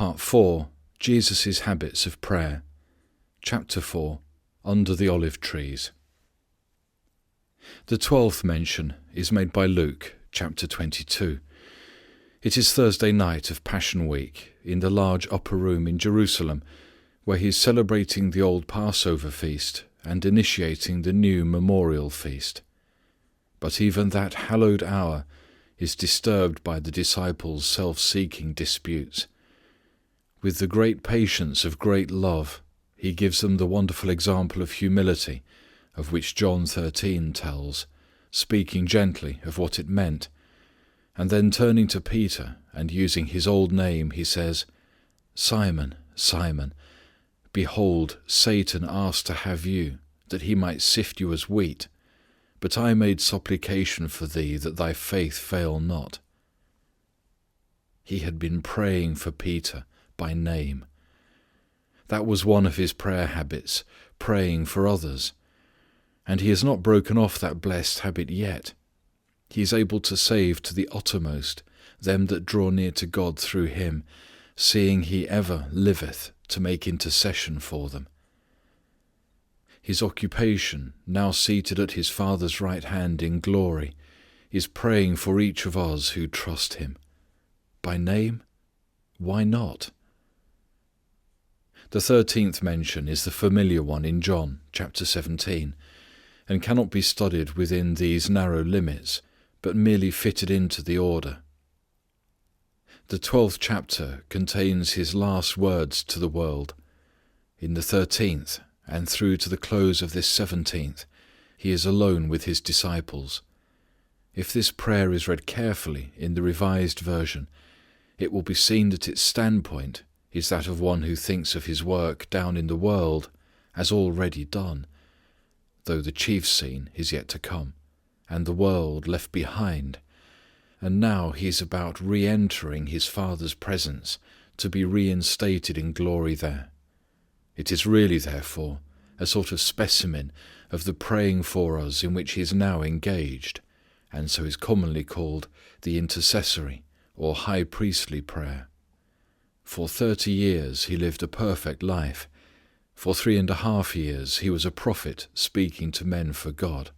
Part 4, Jesus' Habits of Prayer. Chapter 4, Under the Olive Trees. The 12th mention is made by Luke, chapter 22. It is Thursday night of Passion Week in the large upper room in Jerusalem, where he is celebrating the old Passover feast and initiating the new memorial feast. But even that hallowed hour is disturbed by the disciples' self-seeking disputes. With the great patience of great love, he gives them the wonderful example of humility, of which John 13 tells, speaking gently of what it meant. And then turning to Peter and using his old name, he says, "Simon, Simon, behold, Satan asked to have you, that he might sift you as wheat. But I made supplication for thee, that thy faith fail not." He had been praying for Peter by name. That was one of his prayer habits, praying for others. And he has not broken off that blessed habit yet. He is able to save to the uttermost them that draw near to God through him, seeing he ever liveth to make intercession for them. His occupation, now seated at his Father's right hand in glory, is praying for each of us who trust him. By name? Why not? The 13th mention is the familiar one in John chapter 17, and cannot be studied within these narrow limits, but merely fitted into the order. The 12th chapter contains his last words to the world. In the 13th, and through to the close of this 17th, he is alone with his disciples. If this prayer is read carefully in the Revised Version, it will be seen that its standpoint is that of one who thinks of his work down in the world as already done, though the chief scene is yet to come, and the world left behind, and now he is about re-entering his Father's presence to be reinstated in glory there. It is really, therefore, a sort of specimen of the praying for us in which he is now engaged, and so is commonly called the intercessory or high priestly prayer. For 30 years he lived a perfect life. For 3.5 years he was a prophet speaking to men for God.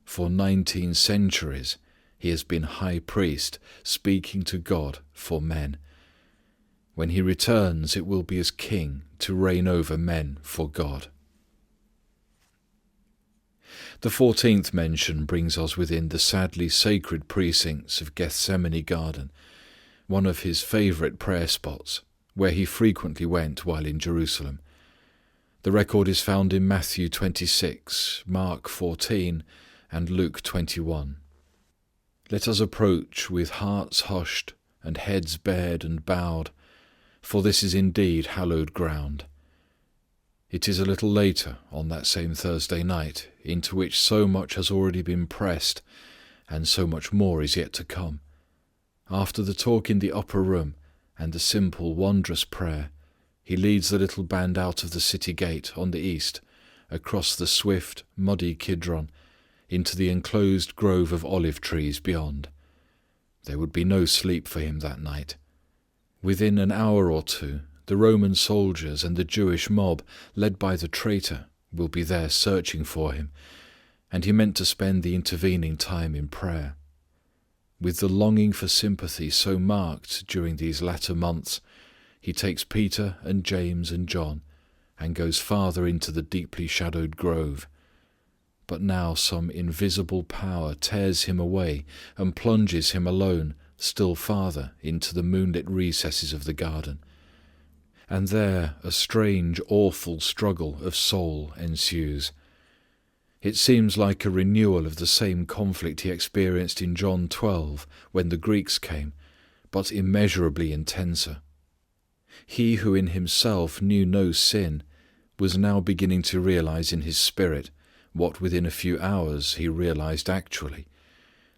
For 19 centuries he has been high priest speaking to God for men. When he returns, it will be as king to reign over men for God. The 14th mention brings us within the sadly sacred precincts of Gethsemane Garden, one of his favourite prayer spots, where he frequently went while in Jerusalem. The record is found in Matthew 26, Mark 14, and Luke 21. Let us approach with hearts hushed and heads bared and bowed, for this is indeed hallowed ground. It is a little later on that same Thursday night, into which so much has already been pressed, and so much more is yet to come. After the talk in the upper room and the simple, wondrous prayer, he leads the little band out of the city gate on the east, across the swift, muddy Kidron, into the enclosed grove of olive trees beyond. There would be no sleep for him that night. Within an hour or two, the Roman soldiers and the Jewish mob, led by the traitor, will be there searching for him, and he meant to spend the intervening time in prayer. With the longing for sympathy so marked during these latter months, he takes Peter and James and John and goes farther into the deeply shadowed grove. But now some invisible power tears him away and plunges him alone still farther into the moonlit recesses of the garden. And there a strange, awful struggle of soul ensues. It seems like a renewal of the same conflict he experienced in John 12 when the Greeks came, but immeasurably intenser. He who in himself knew no sin was now beginning to realize in his spirit what within a few hours he realized actually,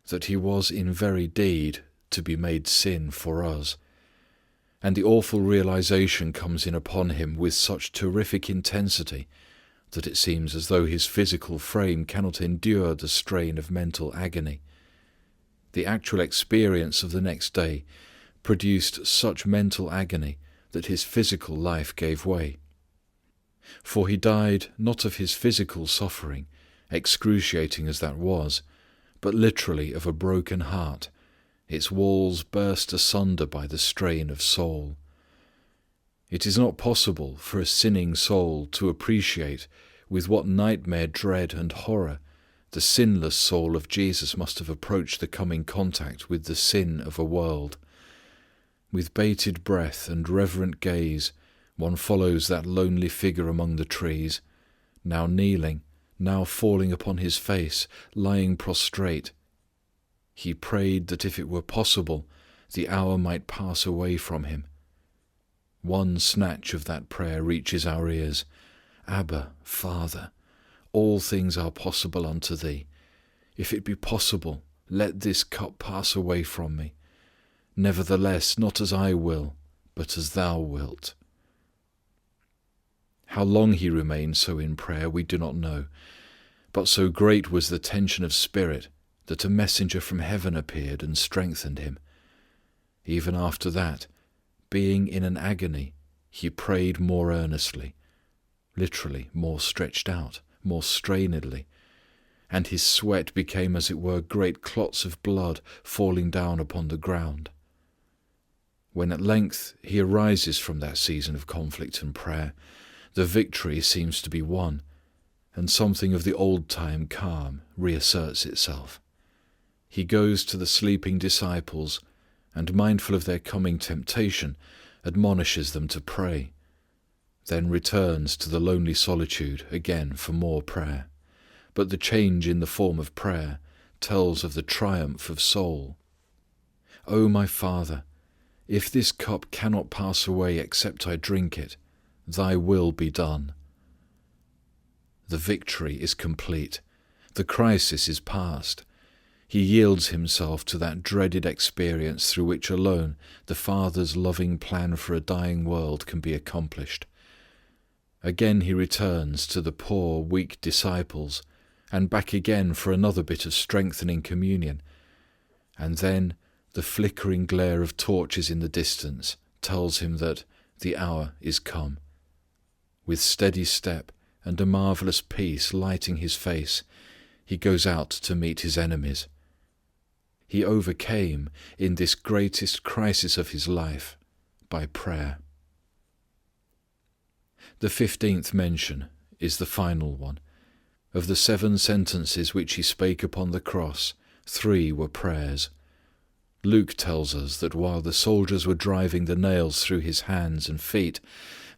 that he was in very deed to be made sin for us. And the awful realization comes in upon him with such terrific intensity that it seems as though his physical frame cannot endure the strain of mental agony. The actual experience of the next day produced such mental agony that his physical life gave way. For he died not of his physical suffering, excruciating as that was, but literally of a broken heart, its walls burst asunder by the strain of soul. It is not possible for a sinning soul to appreciate with what nightmare dread and horror the sinless soul of Jesus must have approached the coming contact with the sin of a world. With bated breath and reverent gaze one follows that lonely figure among the trees, now kneeling, now falling upon his face, lying prostrate. He prayed that if it were possible the hour might pass away from him. One snatch of that prayer reaches our ears. Abba, Father, all things are possible unto thee. If it be possible, let this cup pass away from me. Nevertheless, not as I will, but as thou wilt. How long he remained so in prayer we do not know, but so great was the tension of spirit that a messenger from heaven appeared and strengthened him. Even after that, being in an agony, he prayed more earnestly, literally more stretched out, more strainedly, and his sweat became as it were great clots of blood falling down upon the ground. When at length he arises from that season of conflict and prayer, the victory seems to be won, and something of the old-time calm reasserts itself. He goes to the sleeping disciples, and mindful of their coming temptation, admonishes them to pray, then returns to the lonely solitude again for more prayer. But the change in the form of prayer tells of the triumph of soul. O my Father, if this cup cannot pass away except I drink it, thy will be done. The victory is complete. The crisis is past. He yields himself to that dreaded experience through which alone the Father's loving plan for a dying world can be accomplished. Again he returns to the poor, weak disciples, and back again for another bit of strengthening communion. And then the flickering glare of torches in the distance tells him that the hour is come. With steady step and a marvelous peace lighting his face, he goes out to meet his enemies. He overcame in this greatest crisis of his life by prayer. The 15th mention is the final one. Of the 7 sentences which he spake upon the cross, 3 were prayers. Luke tells us that while the soldiers were driving the nails through his hands and feet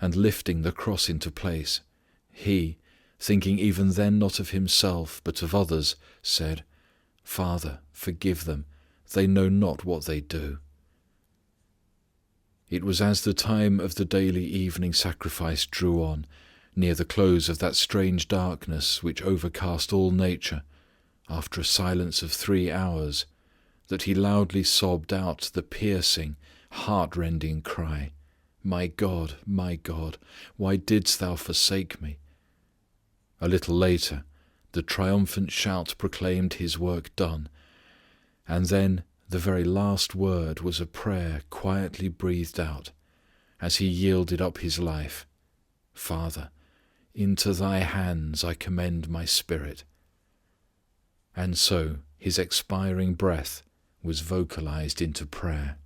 and lifting the cross into place, he, thinking even then not of himself but of others, said, Father, forgive them, they know not what they do. It was as the time of the daily evening sacrifice drew on, near the close of that strange darkness which overcast all nature, after a silence of 3 hours, that he loudly sobbed out the piercing, heart-rending cry, my God, why didst thou forsake me? A little later, the triumphant shout proclaimed his work done, and then the very last word was a prayer quietly breathed out as he yielded up his life. Father, into thy hands I commend my spirit. And so his expiring breath was vocalized into prayer.